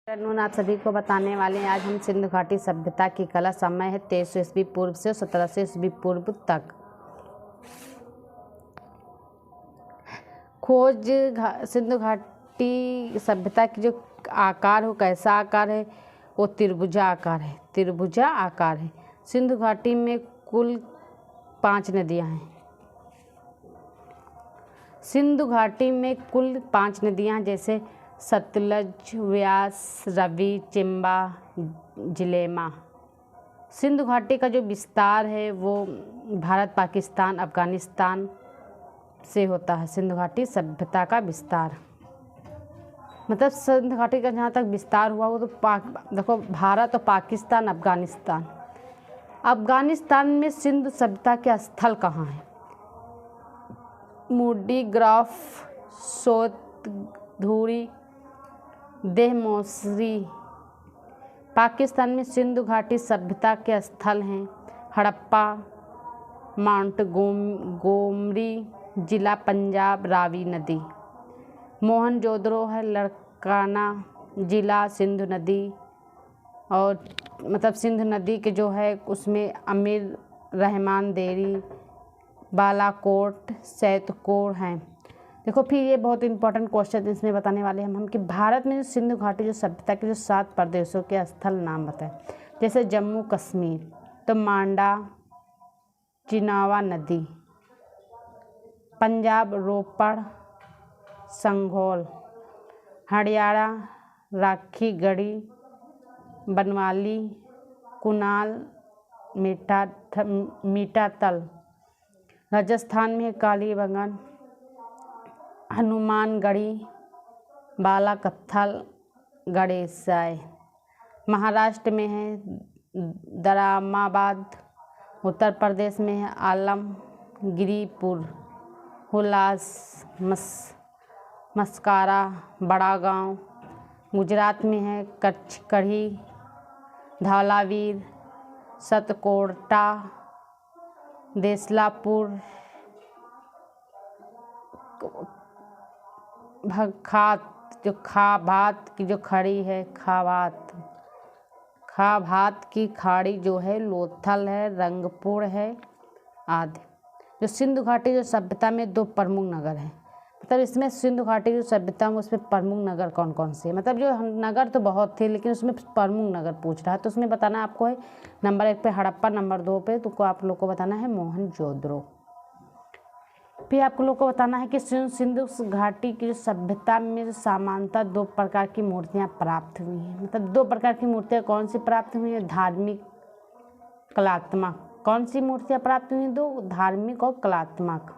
कानून आप सभी को बताने वाले हैं। आज हम सिंधु घाटी सभ्यता की कला। समय है 2300 ईस्वी पूर्व से 1700 ईस्वी पूर्व तक। खोज सिंधु घाटी सभ्यता की जो आकार हो, कैसा आकार है, वो त्रिभुजा आकार है। त्रिभुजा आकार है। सिंधु घाटी में कुल 5 नदियाँ हैं। सिंधु घाटी में कुल 5 नदियाँ जैसे सतलज, व्यास, रवि, चंबा, झेलम। सिंधु घाटी का जो विस्तार है वो भारत, पाकिस्तान, अफगानिस्तान से होता है। सिंधु घाटी सभ्यता का विस्तार मतलब सिंधु घाटी का जहाँ तक विस्तार हुआ वो तो देखो भारत और पाकिस्तान, अफगानिस्तान। अफगानिस्तान में सिंधु सभ्यता के स्थल कहाँ हैं? मूडी, ग्राफ, सोत, धूरी, देह मोसरी। पाकिस्तान में सिंधु घाटी सभ्यता के स्थल हैं हड़प्पा, माउंट गोमरी, जिला पंजाब, रावी नदी। मोहनजोदड़ो है लड़काना, जिला सिंधु नदी। और मतलब सिंधु नदी के जो है उसमें अमीर रहमान देरी, बालाकोट, सैतकोट हैं। देखो फिर ये बहुत इंपॉर्टेंट क्वेश्चन इसमें बताने वाले हैं हम कि भारत में जो सिंधु घाटी जो सभ्यता के जो 7 प्रदेशों के स्थल नाम बताएं। जैसे जम्मू कश्मीर तो मांडा, चिनावा नदी। पंजाब रोपड़, संघोल। हरियाणा राखी गढ़ी, बनवाली, कुनाल, मीठातल। राजस्थान में कालीबंगन, हनुमानगढ़ी, बालाकत्थल, गणेशाय। महाराष्ट्र में है दरामाबाद। उत्तर प्रदेश में है आलमगिरीपुर, हुलास, मस्कारा, बड़ा गांव। गुजरात में है कच्छ कढ़ी, धौलावीर, सतकोटा, देसलापुर, भखात। जो खाभात की जो खड़ी है, खाभात की खाड़ी जो है लोथल है, रंगपुर है आदि। जो सिंधु घाटी जो सभ्यता में 2 प्रमुख नगर हैं। मतलब इसमें सिंधु घाटी जो सभ्यता में उसमें प्रमुख नगर कौन कौन से हैं? मतलब जो नगर तो बहुत थे लेकिन उसमें प्रमुख नगर पूछ रहा है तो उसमें बताना आपको है नंबर 1 पे हड़प्पा, नंबर 2 पे तुमको आप लोग को बताना है मोहनजोदड़ो। फिर आप लोग को बताना है कि सिंधु घाटी की जो सभ्यता में सामान्यतः 2 प्रकार की मूर्तियाँ प्राप्त हुई हैं। मतलब 2 प्रकार की मूर्तियाँ कौन सी प्राप्त हुई हैं? धार्मिक, कलात्मक। कौन सी मूर्तियाँ प्राप्त हुई हैं? 2, धार्मिक और कलात्मक।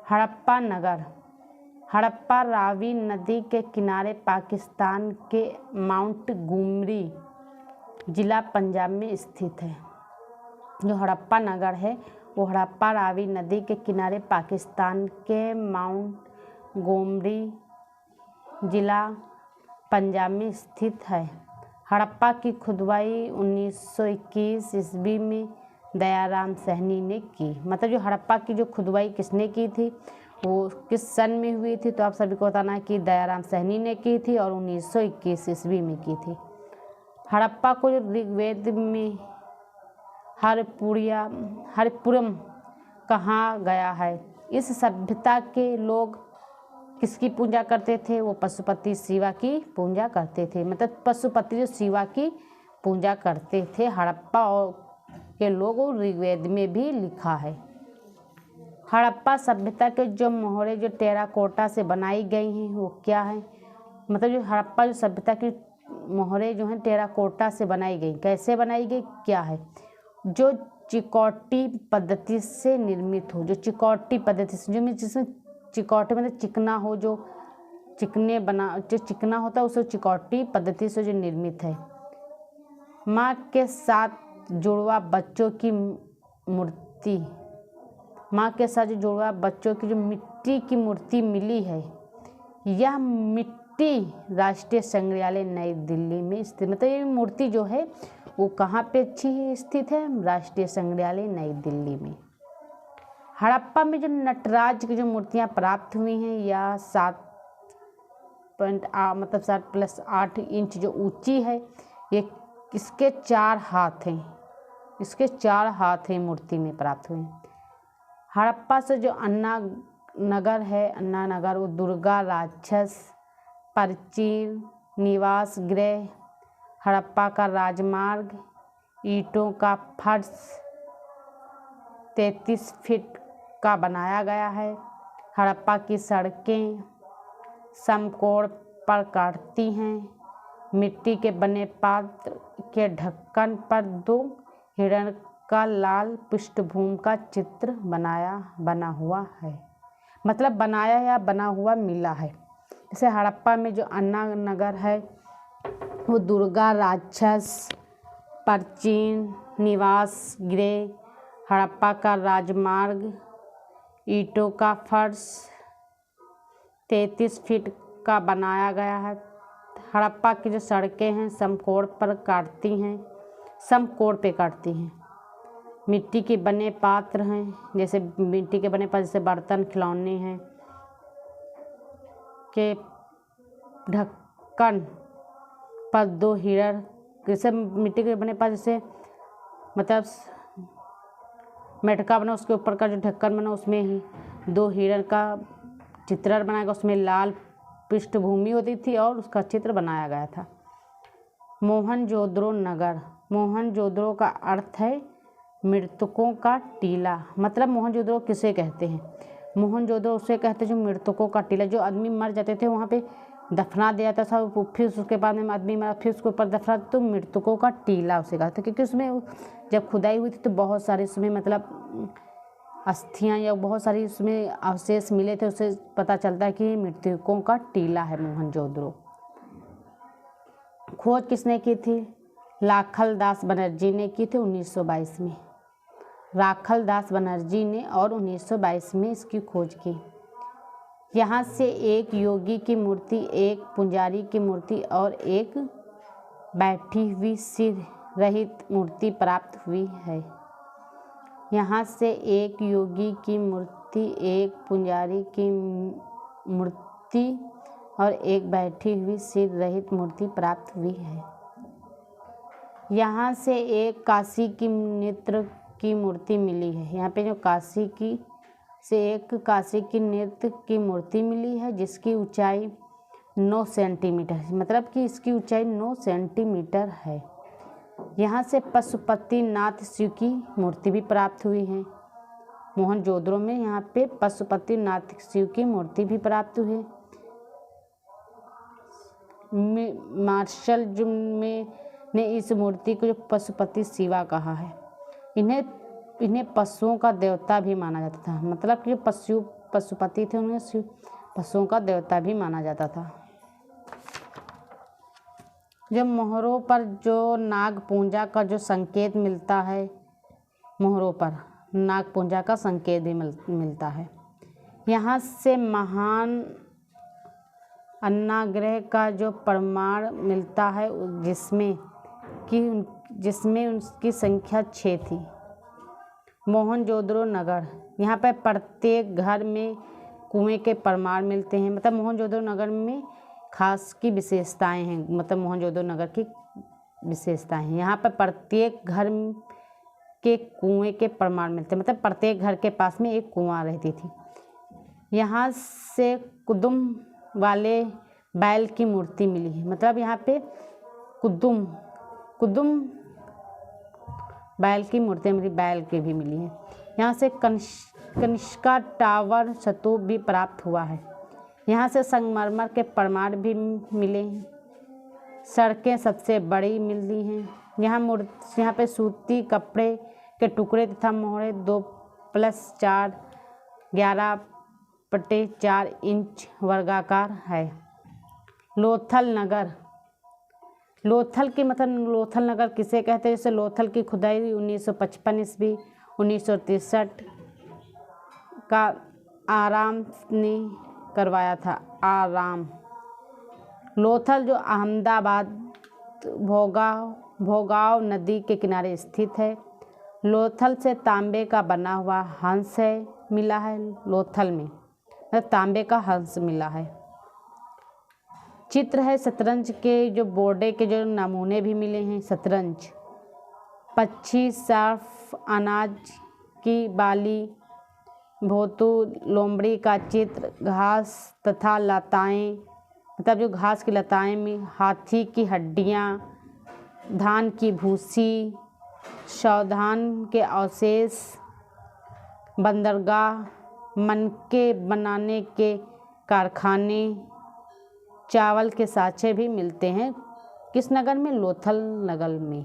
हड़प्पा नगर। हड़प्पा रावी नदी के किनारे पाकिस्तान के माउंट गोमरी, जिला पंजाब में स्थित है। जो हड़प्पा नगर है वो हड़प्पा रावी नदी के किनारे पाकिस्तान के माउंट गोमरी, जिला पंजाब में स्थित है। हड़प्पा की खुदाई 1921 ईस्वी में दयाराम साहनी ने की। मतलब जो हड़प्पा की जो खुदाई किसने की थी, वो किस सन में हुई थी? तो आप सभी को बताना है कि दयाराम साहनी ने की थी और 1921 ईस्वी में की थी। हड़प्पा को जो ऋग्वेद में हरिपुरम कहा गया है। इस सभ्यता के लोग किसकी पूजा करते थे? वो पशुपति शिवा की पूजा करते थे। मतलब पशुपति जो शिवा की पूजा करते थे हड़प्पा के लोग, ऋग्वेद में भी लिखा है। हड़प्पा सभ्यता के जो मोहरे जो टेराकोटा से बनाई गई हैं वो क्या है? मतलब जो हड़प्पा जो सभ्यता की मोहरे जो हैं टेराकोटा से बनाई गई। कैसे बनाई गई, क्या है? जो चिकौटी पद्धति से निर्मित हो। जो चिकौटी पद्धति से जिसमें चिकौटी मतलब चिकना हो, जो चिकना होता है उसे चिकौटी पद्धति से जो निर्मित है। माँ के साथ जुड़वा बच्चों की मूर्ति। माँ के साथ जो जुड़वा बच्चों की जो मिट्टी की मूर्ति मिली है, यह मिट्टी राष्ट्रीय संग्रहालय नई दिल्ली में स्थित। मतलब ये मूर्ति जो है वो कहाँ पे अच्छी स्थित है? राष्ट्रीय संग्रहालय नई दिल्ली में। हड़प्पा में जो नटराज की जो मूर्तियाँ प्राप्त हुई हैं यह 7 मतलब 7+8 जो ऊंची है। ये इसके 4 हाथ हैं, इसके 4 हाथ हैं मूर्ति में प्राप्त हुए। हड़प्पा से जो अन्ना नगर है, अन्ना नगर, वो दुर्गा राक्षस, प्राचीन निवास गृह, हड़प्पा का राजमार्ग, ईंटों का फर्श 33 फीट का बनाया गया है। हड़प्पा की सड़कें समकोण पर काटती हैं। मिट्टी के बने पात्र के ढक्कन पर 2 हिरण का लाल पृष्ठभूमि का चित्र बना हुआ है, मतलब बनाया या बना हुआ मिला है। जैसे हड़प्पा में जो अन्ना नगर है वो दुर्गा राक्षस, प्राचीन निवास गृह, हड़प्पा का राजमार्ग, ईंटों का फर्श 33 फीट का बनाया गया है। हड़प्पा की जो सड़कें हैं समकोण पर काटती हैं, समकोण पे काटती हैं। मिट्टी के बने पात्र हैं, जैसे मिट्टी के बने पात्र जैसे बर्तन खिलौने हैं के ढक्कन पर 2 हिरण, जैसे मिट्टी के बने पात्र जैसे मतलब मटका बना, उसके ऊपर का जो ढक्कन बना उसमें ही 2 हिरण का चित्रण बनाया गया, उसमें लाल पृष्ठभूमि होती थी और उसका चित्र बनाया गया था। मोहनजोदड़ो नगर, मोहनजोदड़ो का अर्थ है मृतकों का टीला। मतलब मोहनजोदड़ो किसे कहते हैं? मोहनजोदड़ो उसे कहते हैं जो मृतकों का टीला, जो आदमी मर जाते थे वहाँ पे दफना दिया जाता था, फिर उसके बाद में आदमी मरा फिर उसके ऊपर दफना, तो मृतकों का टीला उसे कहते हैं। क्योंकि उसमें जब खुदाई हुई थी तो बहुत सारे उसमें मतलब अस्थियाँ या बहुत सारी उसमें अवशेष मिले थे, उससे पता चलता है कि मृतकों का टीला है मोहनजोदड़ो। खोज किसने की थी? लाखल दास बनर्जी ने की थी 1922 में। राखल दास बनर्जी ने और 1922 में इसकी खोज की। यहाँ से एक योगी की मूर्ति, एक पुजारी की मूर्ति और एक बैठी हुई सिर रहित मूर्ति प्राप्त हुई है। यहाँ से एक योगी की मूर्ति, एक पुजारी की मूर्ति और एक बैठी हुई सिर रहित मूर्ति प्राप्त हुई है। यहाँ से एक काशी की नृत्य की मूर्ति मिली है। यहाँ पे जो काशी की से एक काशी की नृत्य की मूर्ति मिली है जिसकी ऊंचाई 9 सेंटीमीटर है, मतलब कि इसकी ऊंचाई 9 सेंटीमीटर है। यहाँ से पशुपतिनाथ शिव की मूर्ति भी प्राप्त हुई है। मोहनजोदड़ो में यहाँ पे पशुपतिनाथ शिव की मूर्ति भी प्राप्त हुई है। मार्शल में ने इस मूर्ति को जो पशुपति शिवा कहा है। इन्हें पशुओं का देवता भी माना जाता था, मतलब कि जो पशुपति थे उन्हें पशुओं का देवता भी माना जाता था। जब मोहरों पर जो नाग पूजा का जो संकेत मिलता है, मोहरों पर नाग पूजा का संकेत भी मिलता है। यहाँ से महान अन्नाग्रह का जो प्रमाण मिलता है जिसमें उनकी संख्या 6 थी। मोहनजोदड़ो नगर, यहाँ पर प्रत्येक घर में कुएं के प्रमाण मिलते हैं, मतलब मोहनजोदड़ो नगर में खास की विशेषताएं हैं, मतलब मोहनजोदड़ो नगर की विशेषताएं हैं। यहाँ पर प्रत्येक घर के कुएं के प्रमाण मिलते हैं, मतलब प्रत्येक घर के पास में एक कुआं रहती थी। यहाँ से कुदुम वाले बैल की मूर्ति मिली है, मतलब यहाँ पे कुदुम बैल की मूर्ति मिली, बैल की भी मिली है। यहाँ से कनिष्का टावर स्तूप भी प्राप्त हुआ है। यहाँ से संगमरमर के प्रमाण भी मिले हैं। सड़कें सबसे बड़ी मिलती हैं। यहाँ पे सूती कपड़े के टुकड़े तथा मोहरे 2+4 11/4 इंच वर्गाकार है। लोथल नगर, लोथल की मतलब लोथल नगर किसे कहते हैं? जैसे लोथल की खुदाई 1955 ईस्वी 1963 का आराम ने करवाया था। आराम लोथल जो अहमदाबाद भोगाव नदी के किनारे स्थित है। लोथल से तांबे का बना हुआ हंस मिला है। लोथल में तांबे का हंस मिला है। चित्र है शतरंज के, जो बोर्डे के जो नमूने भी मिले हैं। शतरंज, पक्षी, सर्फ, अनाज की बाली, भोतू, लोमड़ी का चित्र, घास तथा लताएं, मतलब जो घास की लताएं में, हाथी की हड्डियां, धान की भूसी, सावधान के अवशेष, बंदरगाह, मनके बनाने के कारखाने, चावल के साँचे भी मिलते हैं। किस नगर में? लोथल नगर में।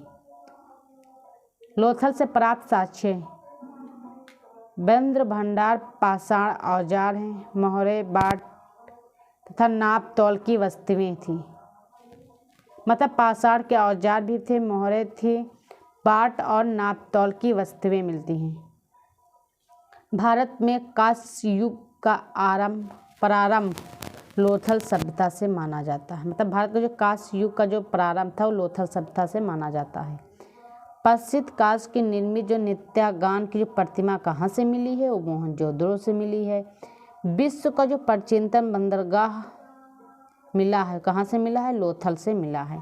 लोथल से प्राप्त साक्ष्य, बेंद्र भंडार पाषाण औजार हैं, मोहरे, बाट तथा नाप तौल की वस्तुएं थी। मतलब पाषाण के औजार भी थे, मोहरे थी, बाट और नाप तौल की वस्तुएं मिलती हैं। भारत में कांस्य युग का प्रारंभ लोथल सभ्यता से माना जाता है। मतलब भारत का जो कांस्य युग का जो प्रारंभ था वो लोथल सभ्यता से माना जाता है। प्रसिद्ध कांस्य की निर्मित जो नित्यागान की जो प्रतिमा कहाँ से मिली है? वो मोहनजोदड़ो से मिली है। विश्व का जो प्राचीनतम बंदरगाह मिला है, कहाँ से मिला है? लोथल से मिला है।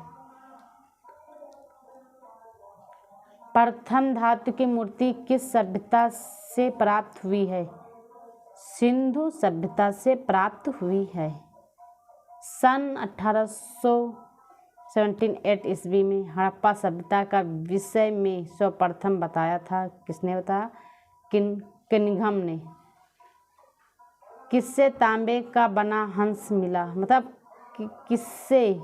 प्रथम धातु की मूर्ति किस सभ्यता से प्राप्त हुई है? सिंधु सभ्यता से प्राप्त हुई है। सन 1878 ईस्वी में हड़प्पा सभ्यता का विषय में सर्वप्रथम बताया था। किसने बताया? कनिंघम ने। किससे तांबे का बना हंस मिला? मतलब किससे,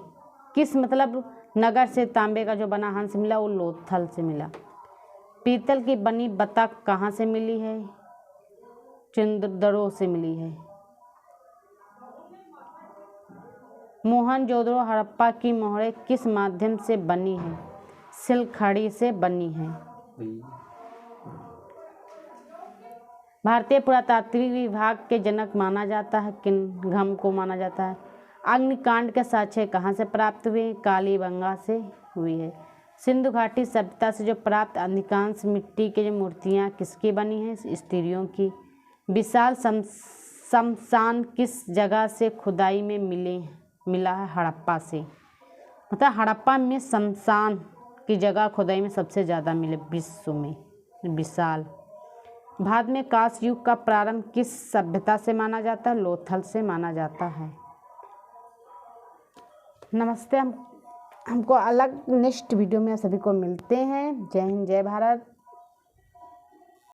किस मतलब नगर से तांबे का जो बना हंस मिला? वो लोथल से मिला। पीतल की बनी बतख कहाँ से मिली है? मोहनजोदड़ो से मिली है। मोहनजोदड़ो हड़प्पा की मोहरें किस माध्यम से बनी है? सिलखड़ी से बनी है। भारतीय पुरातात्विक विभाग के जनक माना जाता है, कनिंघम को माना जाता है। अग्निकांड के साक्ष्य कहाँ से प्राप्त हुए? कालीबंगा से हुई है। सिंधु घाटी सभ्यता से जो प्राप्त अधिकांश मिट्टी की जो मूर्तियाँ किसकी बनी हैं? स्त्रियों की। विशाल शमशान किस जगह से खुदाई में मिला है? हड़प्पा से। मतलब हड़प्पा में शमशान की जगह खुदाई में सबसे ज़्यादा मिले विश्व में, विशाल। भारत में कांस्य युग का प्रारंभ किस सभ्यता से माना जाता है? लोथल से माना जाता है। नमस्ते, हमको अलग नेक्स्ट वीडियो में सभी को मिलते हैं। जय हिंद, जय भारत।